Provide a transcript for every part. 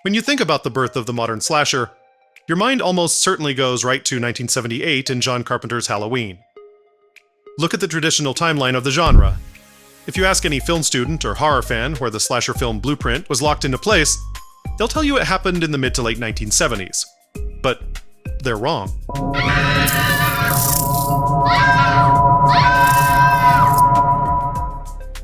When you think about the birth of the modern slasher, your mind almost certainly goes right to 1978 and John Carpenter's Halloween. Look at the traditional timeline of the genre. If you ask any film student or horror fan where the slasher film blueprint was locked into place, they'll tell you it happened in the mid to late 1970s. But they're wrong.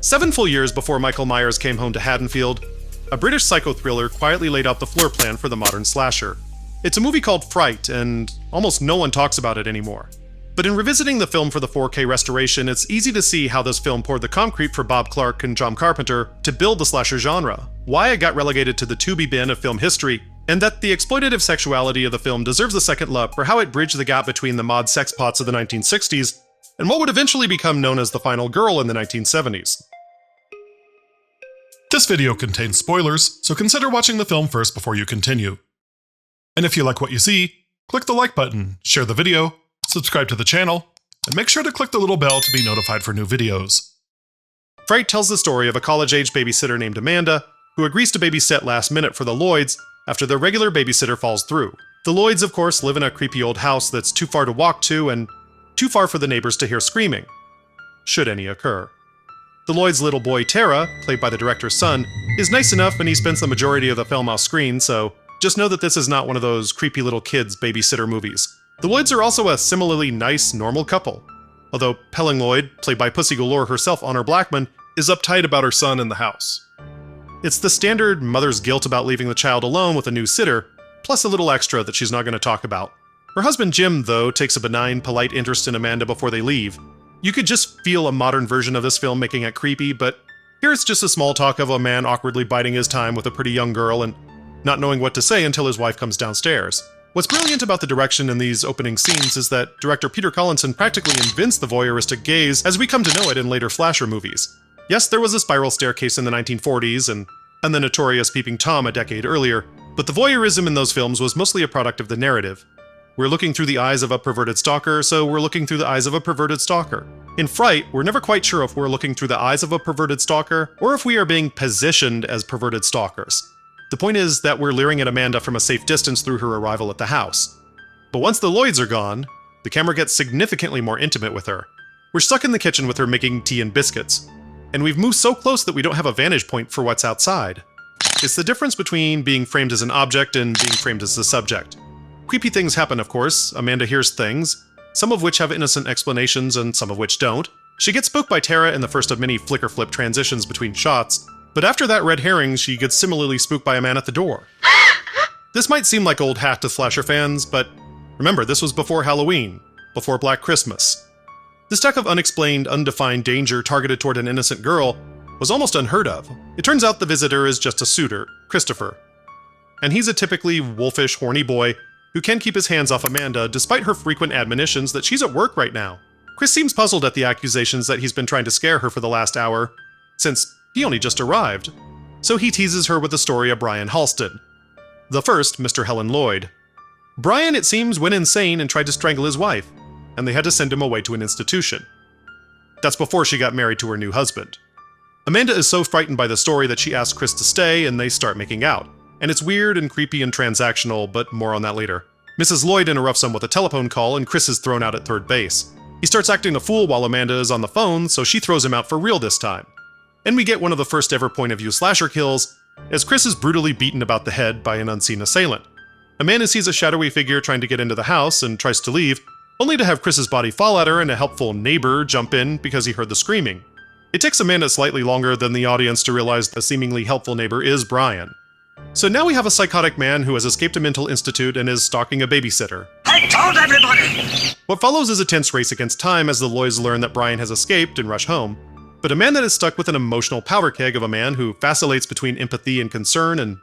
7 full years before Michael Myers came home to Haddonfield, a British psycho thriller quietly laid out the floor plan for the modern slasher. It's a movie called Fright, and almost no one talks about it anymore. But in revisiting the film for the 4K restoration, it's easy to see how this film poured the concrete for Bob Clark and John Carpenter to build the slasher genre, why it got relegated to the Tubi bin of film history, and that the exploitative sexuality of the film deserves a second look for how it bridged the gap between the mod sex pots of the 1960s and what would eventually become known as the final girl in the 1970s. This video contains spoilers, so consider watching the film first before you continue. And if you like what you see, click the like button, share the video, subscribe to the channel, and make sure to click the little bell to be notified for new videos. Fright tells the story of a college-age babysitter named Amanda, who agrees to babysit last minute for the Lloyds after their regular babysitter falls through. The Lloyds, of course, live in a creepy old house that's too far to walk to and too far for the neighbors to hear screaming, should any occur. The Lloyd's little boy, Tara, played by the director's son, is nice enough and he spends the majority of the film off screen, so just know that this is not one of those creepy little kids babysitter movies. The Lloyds are also a similarly nice, normal couple, although Pelling Lloyd, played by Pussy Galore herself, Honor Blackman, is uptight about her son in the house. It's the standard mother's guilt about leaving the child alone with a new sitter, plus a little extra that she's not going to talk about. Her husband Jim, though, takes a benign, polite interest in Amanda before they leave. You could just feel a modern version of this film making it creepy, but here it's just a small talk of a man awkwardly biding his time with a pretty young girl and not knowing what to say until his wife comes downstairs. What's brilliant about the direction in these opening scenes is that director Peter Collinson practically invents the voyeuristic gaze as we come to know it in later slasher movies. Yes, there was a spiral staircase in the 1940s and the notorious Peeping Tom a decade earlier, but the voyeurism in those films was mostly a product of the narrative. We're looking through the eyes of a perverted stalker, so we're looking through the eyes of a perverted stalker. In Fright, we're never quite sure if we're looking through the eyes of a perverted stalker or if we are being positioned as perverted stalkers. The point is that we're leering at Amanda from a safe distance through her arrival at the house. But once the Lloyds are gone, the camera gets significantly more intimate with her. We're stuck in the kitchen with her making tea and biscuits, and we've moved so close that we don't have a vantage point for what's outside. It's the difference between being framed as an object and being framed as the subject. Creepy things happen, of course. Amanda hears things, some of which have innocent explanations and some of which don't. She gets spooked by Tara in the first of many flicker-flip transitions between shots, but after that red herring, she gets similarly spooked by a man at the door. This might seem like old hat to slasher fans, but remember, this was before Halloween, before Black Christmas. This type of unexplained, undefined danger targeted toward an innocent girl was almost unheard of. It turns out the visitor is just a suitor, Christopher. And he's a typically wolfish, horny boy who can keep his hands off Amanda despite her frequent admonitions that she's at work right now. Chris seems puzzled at the accusations that he's been trying to scare her for the last hour, since he only just arrived. So he teases her with the story of Brian Halston, the first Mr. Helen Lloyd. Brian, it seems, went insane and tried to strangle his wife, and they had to send him away to an institution. That's before she got married to her new husband. Amanda is so frightened by the story that she asks Chris to stay and they start making out. And it's weird and creepy and transactional, but more on that later. Mrs. Lloyd interrupts him with a telephone call and Chris is thrown out at third base. He starts acting a fool while Amanda is on the phone, so she throws him out for real this time. And we get one of the first ever point-of-view slasher kills, as Chris is brutally beaten about the head by an unseen assailant. Amanda sees a shadowy figure trying to get into the house and tries to leave, only to have Chris's body fall at her and a helpful neighbor jump in because he heard the screaming. It takes Amanda slightly longer than the audience to realize the seemingly helpful neighbor is Brian. So now we have a psychotic man who has escaped a mental institute and is stalking a babysitter. I told everybody! What follows is a tense race against time as the Lloyds learn that Brian has escaped and rush home. But a man that is stuck with an emotional powder keg of a man who vacillates between empathy and concern and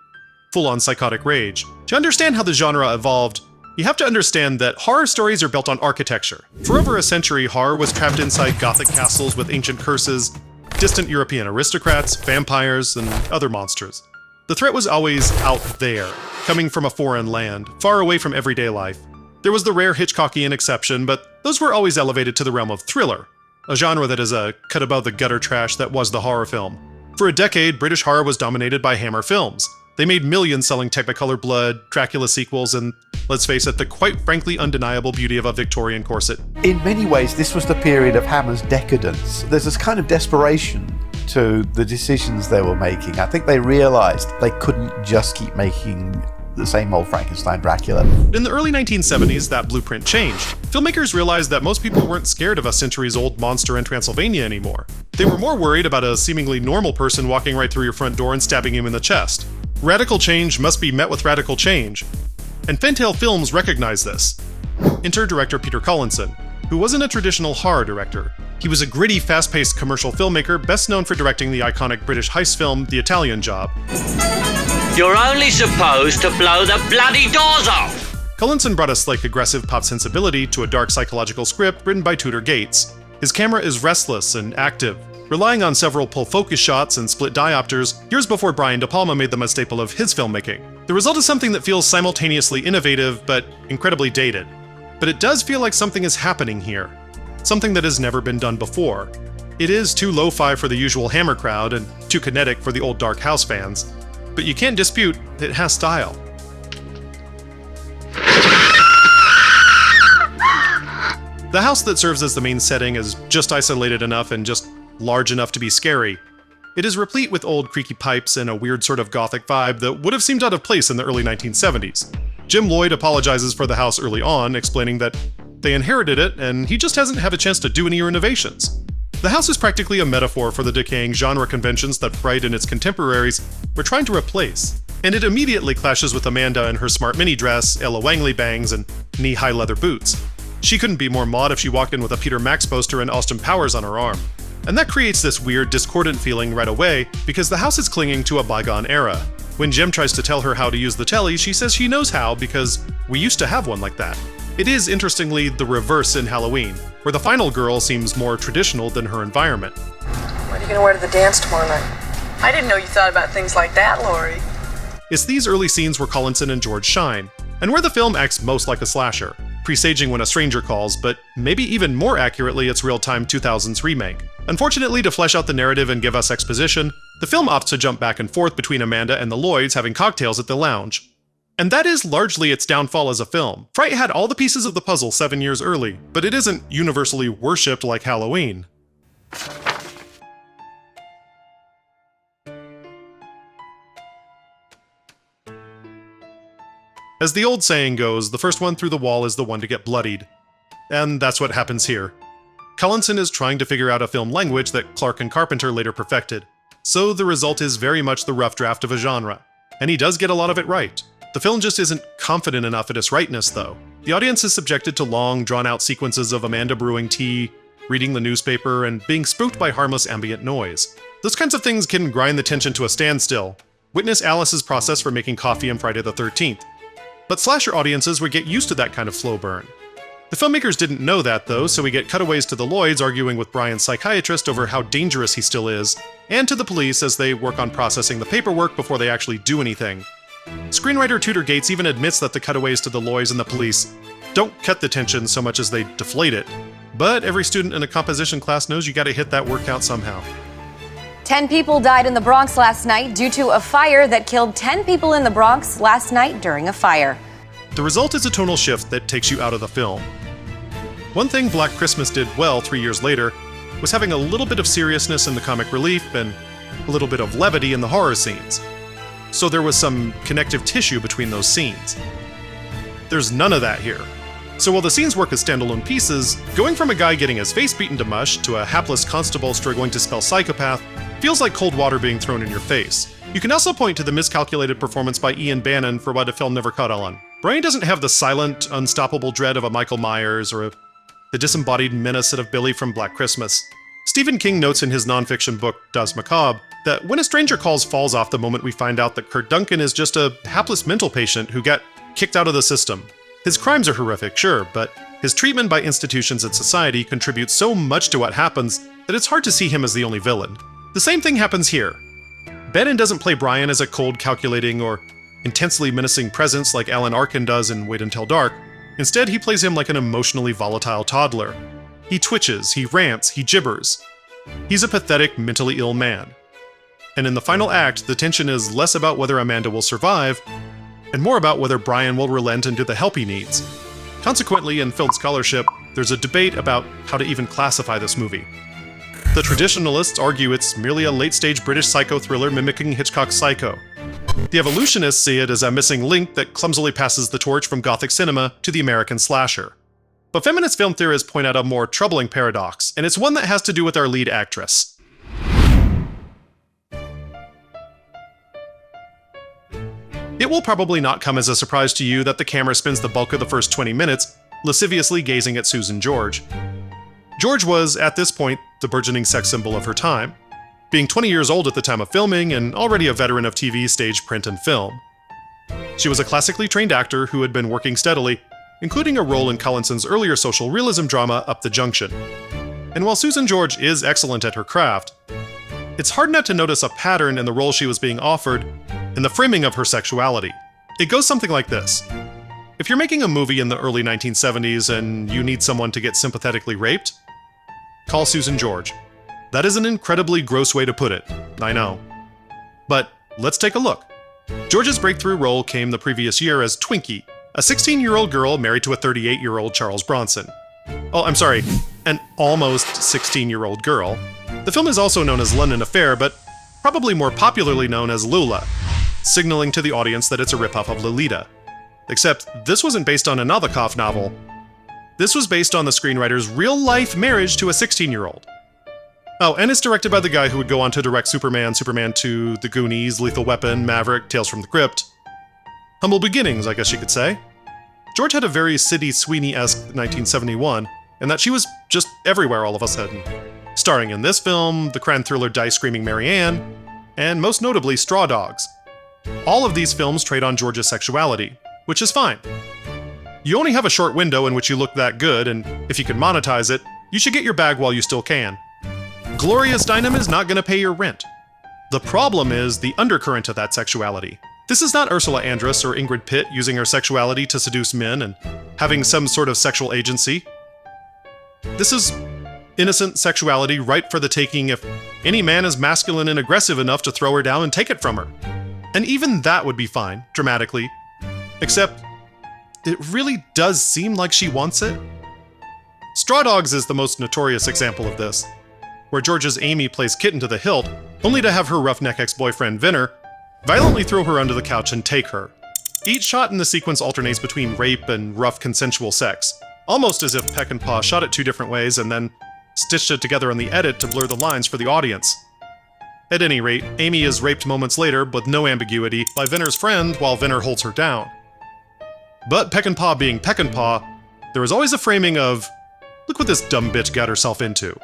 full-on psychotic rage. To understand how the genre evolved, you have to understand that horror stories are built on architecture. For over a century, horror was trapped inside Gothic castles with ancient curses, distant European aristocrats, vampires, and other monsters. The threat was always out there, coming from a foreign land, far away from everyday life. There was the rare Hitchcockian exception, but those were always elevated to the realm of thriller, a genre that is a cut above the gutter trash that was the horror film. For a decade, British horror was dominated by Hammer Films, They made millions selling Technicolor Blood, Dracula sequels, and, let's face it, the quite frankly undeniable beauty of a Victorian corset. In many ways, this was the period of Hammer's decadence. There's this kind of desperation to the decisions they were making. I think they realized they couldn't just keep making the same old Frankenstein Dracula. In the early 1970s, that blueprint changed. Filmmakers realized that most people weren't scared of a centuries-old monster in Transylvania anymore. They were more worried about a seemingly normal person walking right through your front door and stabbing him in the chest. Radical change must be met with radical change. And Fantail Films recognized this. Enter director Peter Collinson, who wasn't a traditional horror director. He was a gritty, fast-paced commercial filmmaker best known for directing the iconic British heist film The Italian Job. You're only supposed to blow the bloody doors off! Collinson brought a slick, aggressive pop sensibility to a dark psychological script written by Tudor Gates. His camera is restless and active, relying on several pull-focus shots and split diopters years before Brian De Palma made them a staple of his filmmaking. The result is something that feels simultaneously innovative but incredibly dated. But it does feel like something is happening here. Something that has never been done before. It is too lo-fi for the usual Hammer crowd and too kinetic for the old Dark House fans. But you can't dispute it has style. The house that serves as the main setting is just isolated enough and just large enough to be scary. It is replete with old creaky pipes and a weird sort of gothic vibe that would have seemed out of place in the early 1970s. Jim Lloyd apologizes for the house early on, explaining that they inherited it and he just hasn't had a chance to do any renovations. The house is practically a metaphor for the decaying genre conventions that Fright and its contemporaries were trying to replace. And it immediately clashes with Amanda in her smart mini dress, Ella Wangley bangs, and knee-high leather boots. She couldn't be more mod if she walked in with a Peter Max poster and Austin Powers on her arm. And that creates this weird, discordant feeling right away because the house is clinging to a bygone era. When Jim tries to tell her how to use the telly, she says she knows how because we used to have one like that. It is, interestingly, the reverse in Halloween, where the final girl seems more traditional than her environment. What are you gonna wear to the dance tomorrow night? I didn't know you thought about things like that, Lori. It's these early scenes where Collinson and George shine, and where the film acts most like a slasher, presaging When a Stranger Calls, but maybe even more accurately its real-time 2000s remake. Unfortunately, to flesh out the narrative and give us exposition, the film opts to jump back and forth between Amanda and the Lloyds having cocktails at the lounge. And that is largely its downfall as a film. Fright had all the pieces of the puzzle 7 years early, but it isn't universally worshipped like Halloween. As the old saying goes, the first one through the wall is the one to get bloodied. And that's what happens here. Collinson is trying to figure out a film language that Clark and Carpenter later perfected. So the result is very much the rough draft of a genre. And he does get a lot of it right. The film just isn't confident enough at its rightness, though. The audience is subjected to long, drawn-out sequences of Amanda brewing tea, reading the newspaper, and being spooked by harmless ambient noise. Those kinds of things can grind the tension to a standstill. Witness Alice's process for making coffee on Friday the 13th. But slasher audiences would get used to that kind of slow burn. The filmmakers didn't know that, though, so we get cutaways to the Lloyds arguing with Brian's psychiatrist over how dangerous he still is, and to the police as they work on processing the paperwork before they actually do anything. Screenwriter Tudor Gates even admits that the cutaways to the Lloyds and the police don't cut the tension so much as they deflate it. But every student in a composition class knows you gotta hit that word count somehow. 10 people died in the Bronx last night due to a fire that killed 10 people in the Bronx last night during a fire. The result is a tonal shift that takes you out of the film. One thing Black Christmas did well 3 years later was having a little bit of seriousness in the comic relief and a little bit of levity in the horror scenes. So there was some connective tissue between those scenes. There's none of that here. So while the scenes work as standalone pieces, going from a guy getting his face beaten to mush to a hapless constable struggling to spell psychopath feels like cold water being thrown in your face. You can also point to the miscalculated performance by Ian Bannon for what a film never caught on. Brian doesn't have the silent, unstoppable dread of a Michael Myers or the disembodied menace of Billy from Black Christmas. Stephen King notes in his nonfiction book, Das Macabre, that When a Stranger Calls falls off the moment we find out that Kurt Duncan is just a hapless mental patient who got kicked out of the system. His crimes are horrific, sure, but his treatment by institutions and society contributes so much to what happens that it's hard to see him as the only villain. The same thing happens here. Bannon doesn't play Brian as a cold, calculating, or intensely menacing presence like Alan Arkin does in Wait Until Dark. Instead, he plays him like an emotionally volatile toddler. He twitches, he rants, he gibbers. He's a pathetic, mentally ill man. and in the final act, the tension is less about whether Amanda will survive, and more about whether Brian will relent and do the help he needs. Consequently, in film scholarship, there's a debate about how to even classify this movie. The traditionalists argue it's merely a late-stage British psycho thriller mimicking Hitchcock's Psycho. The evolutionists see it as a missing link that clumsily passes the torch from Gothic cinema to the American slasher. But feminist film theorists point out a more troubling paradox, and it's one that has to do with our lead actress. It will probably not come as a surprise to you that the camera spends the bulk of the first 20 minutes lasciviously gazing at Susan George. George was, at this point, the burgeoning sex symbol of her time, being 20 years old at the time of filming and already a veteran of TV, stage, print, and film. She was a classically trained actor who had been working steadily, including a role in Collinson's earlier social realism drama Up the Junction. And while Susan George is excellent at her craft, it's hard not to notice a pattern in the role she was being offered and the framing of her sexuality. It goes something like this. If you're making a movie in the early 1970s and you need someone to get sympathetically raped, call Susan George. That is an incredibly gross way to put it, I know. But let's take a look. George's breakthrough role came the previous year as Twinkie, a 16-year-old girl married to a 38-year-old Charles Bronson. Oh, I'm sorry, an almost 16-year-old girl. The film is also known as London Affair, but probably more popularly known as Lula, signaling to the audience that it's a ripoff of Lolita. Except this wasn't based on a Nabokov novel. This was based on the screenwriter's real-life marriage to a 16-year-old. Oh, and it's directed by the guy who would go on to direct Superman, Superman 2, The Goonies, Lethal Weapon, Maverick, Tales from the Crypt. Humble beginnings, I guess you could say. George had a very Sydney Sweeney-esque 1971, and that she was just everywhere all of a sudden. Starring in this film, the crime thriller Die Screaming Mary Ann, and most notably Straw Dogs. All of these films trade on George's sexuality, which is fine. You only have a short window in which you look that good, and if you can monetize it, you should get your bag while you still can. Gloria Steinem is not going to pay your rent. The problem is the undercurrent of that sexuality. This is not Ursula Andress or Ingrid Pitt using her sexuality to seduce men and having some sort of sexual agency. This is innocent sexuality ripe for the taking if any man is masculine and aggressive enough to throw her down and take it from her. And even that would be fine, dramatically. Except, it really does seem like she wants it. Straw Dogs is the most notorious example of this, where George's Amy plays kitten to the hilt, only to have her roughneck ex-boyfriend Vinner violently throw her under the couch and take her. Each shot in the sequence alternates between rape and rough consensual sex, almost as if Peckinpah shot it two different ways and then stitched it together on the edit to blur the lines for the audience. At any rate, Amy is raped moments later, with no ambiguity, by Vinner's friend while Vinner holds her down. But Peckinpah being Peckinpah, there was always a framing of, look what this dumb bitch got herself into.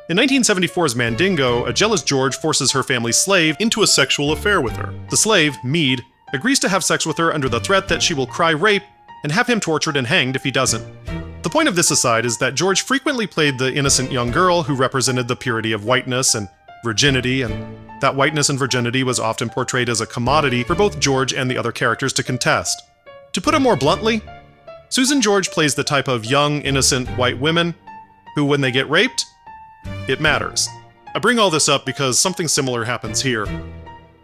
In 1974's Mandingo, a jealous George forces her family's slave into a sexual affair with her. The slave, Meade, agrees to have sex with her under the threat that she will cry rape and have him tortured and hanged if he doesn't. The point of this aside is that George frequently played the innocent young girl who represented the purity of whiteness and virginity, and that whiteness and virginity was often portrayed as a commodity for both George and the other characters to contest. To put it more bluntly, Susan George plays the type of young, innocent white women who, when they get raped, it matters. I bring all this up because something similar happens here.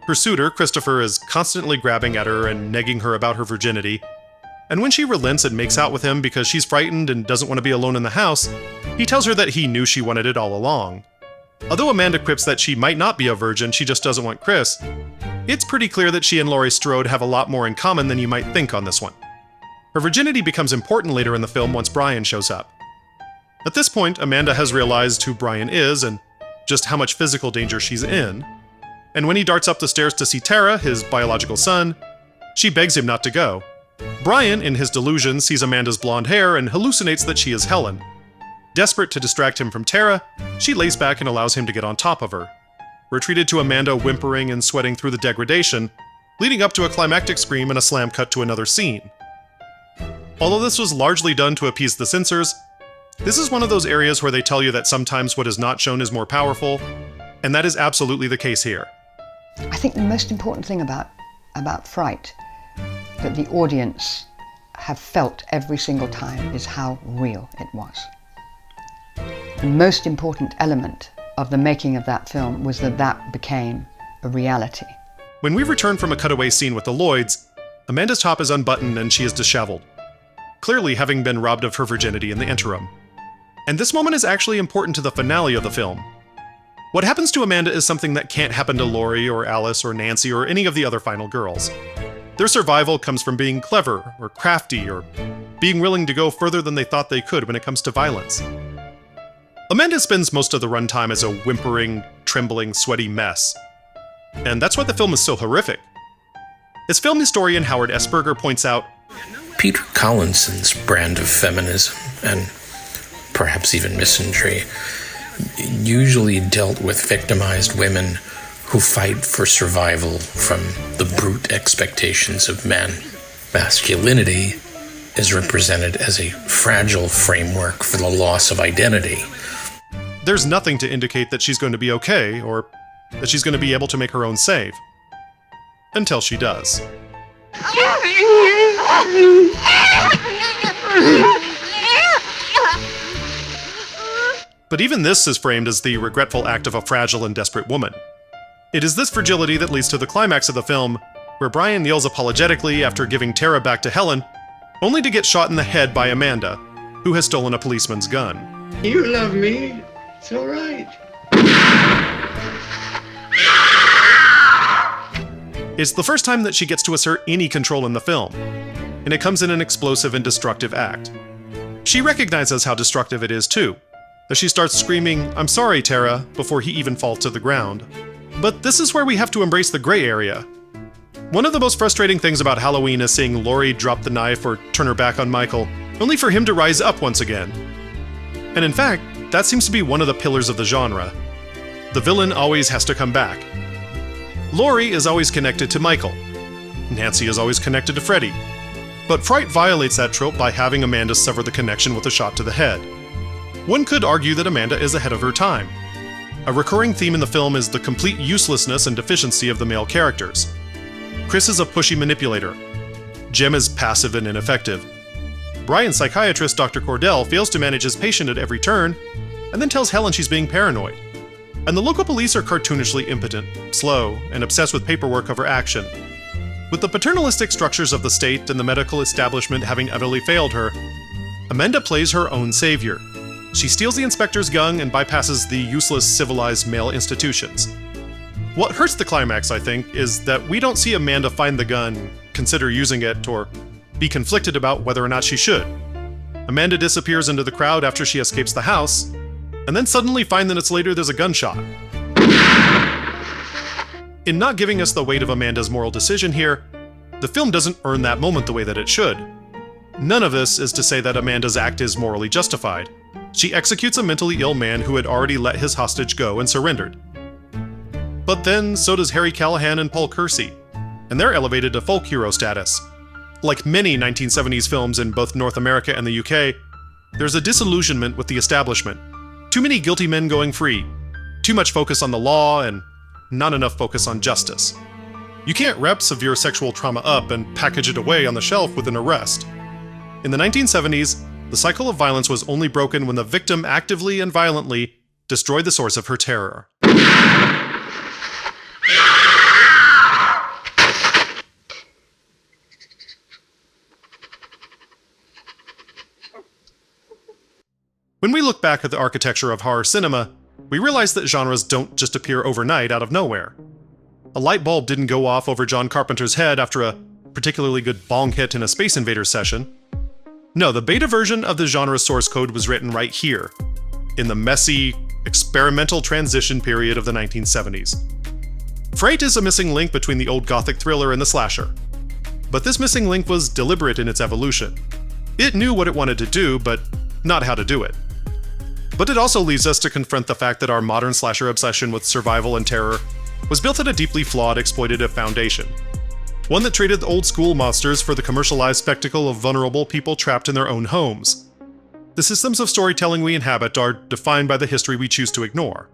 Her suitor, Christopher, is constantly grabbing at her and negging her about her virginity, and when she relents and makes out with him because she's frightened and doesn't want to be alone in the house, he tells her that he knew she wanted it all along. Although Amanda quips that she might not be a virgin, she just doesn't want Chris, it's pretty clear that she and Laurie Strode have a lot more in common than you might think on this one. Her virginity becomes important later in the film once Brian shows up. At this point, Amanda has realized who Brian is and just how much physical danger she's in, and when he darts up the stairs to see Tara, his biological son, she begs him not to go. Brian, in his delusion, sees Amanda's blonde hair and hallucinates that she is Helen. Desperate to distract him from Tara, she lays back and allows him to get on top of her. We're treated to Amanda whimpering and sweating through the degradation, leading up to a climactic scream and a slam cut to another scene. Although this was largely done to appease the censors, this is one of those areas where they tell you that sometimes what is not shown is more powerful, and that is absolutely the case here. I think the most important thing about Fright that the audience have felt every single time is how real it was. The most important element of the making of that film was that became a reality. When we return from a cutaway scene with the Lloyds, Amanda's top is unbuttoned and she is disheveled, clearly having been robbed of her virginity in the interim. And this moment is actually important to the finale of the film. What happens to Amanda is something that can't happen to Laurie or Alice or Nancy or any of the other final girls. Their survival comes from being clever or crafty or being willing to go further than they thought they could when it comes to violence. Amanda spends most of the runtime as a whimpering, trembling, sweaty mess. And that's why the film is so horrific. As film historian Howard Esberger points out, Peter Collinson's brand of feminism, and perhaps even misandry, usually dealt with victimized women who fight for survival from the brute expectations of men. Masculinity is represented as a fragile framework for the loss of identity. There's nothing to indicate that she's going to be okay, or that she's going to be able to make her own save. Until she does. But even this is framed as the regretful act of a fragile and desperate woman. It is this fragility that leads to the climax of the film, where Brian kneels apologetically after giving Tara back to Helen, only to get shot in the head by Amanda, who has stolen a policeman's gun. You love me. It's all right. It's the first time that she gets to assert any control in the film, and it comes in an explosive and destructive act. She recognizes how destructive it is too, as she starts screaming, "I'm sorry, Tara," before he even falls to the ground. But this is where we have to embrace the gray area. One of the most frustrating things about Halloween is seeing Laurie drop the knife or turn her back on Michael, only for him to rise up once again. And in fact, that seems to be one of the pillars of the genre. The villain always has to come back. Laurie is always connected to Michael. Nancy is always connected to Freddy. But Fright violates that trope by having Amanda sever the connection with a shot to the head. One could argue that Amanda is ahead of her time. A recurring theme in the film is the complete uselessness and deficiency of the male characters. Chris is a pushy manipulator. Jem is passive and ineffective. Brian's psychiatrist, Dr. Cordell, fails to manage his patient at every turn, and then tells Helen she's being paranoid. And the local police are cartoonishly impotent, slow, and obsessed with paperwork over action. With the paternalistic structures of the state and the medical establishment having utterly failed her, Amanda plays her own savior. She steals the inspector's gun and bypasses the useless civilized male institutions. What hurts the climax, I think, is that we don't see Amanda find the gun, consider using it, or be conflicted about whether or not she should. Amanda disappears into the crowd after she escapes the house, and then suddenly 5 minutes later there's a gunshot. In not giving us the weight of Amanda's moral decision here, the film doesn't earn that moment the way that it should. None of this is to say that Amanda's act is morally justified. She executes a mentally ill man who had already let his hostage go and surrendered. But then so does Harry Callahan and Paul Kersey, and they're elevated to folk hero status. Like many 1970s films in both North America and the UK, there's a disillusionment with the establishment. Too many guilty men going free, too much focus on the law, and not enough focus on justice. You can't wrap severe sexual trauma up and package it away on the shelf with an arrest. In the 1970s, the cycle of violence was only broken when the victim actively and violently destroyed the source of her terror. When we look back at the architecture of horror cinema, we realize that genres don't just appear overnight out of nowhere. A light bulb didn't go off over John Carpenter's head after a particularly good bong hit in a Space Invaders session. No, the beta version of the genre source code was written right here, in the messy, experimental transition period of the 1970s. Fright is a missing link between the old gothic thriller and the slasher. But this missing link was deliberate in its evolution. It knew what it wanted to do, but not how to do it. But it also leads us to confront the fact that our modern slasher obsession with survival and terror was built at a deeply flawed exploitative foundation. One that traded the old-school monsters for the commercialized spectacle of vulnerable people trapped in their own homes. The systems of storytelling we inhabit are defined by the history we choose to ignore.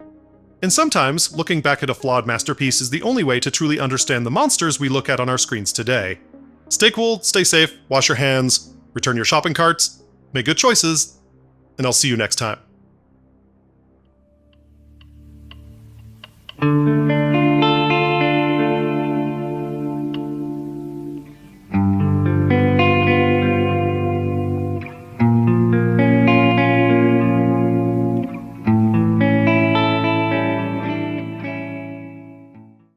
And sometimes, looking back at a flawed masterpiece is the only way to truly understand the monsters we look at on our screens today. Stay cool, stay safe, wash your hands, return your shopping carts, make good choices, and I'll see you next time.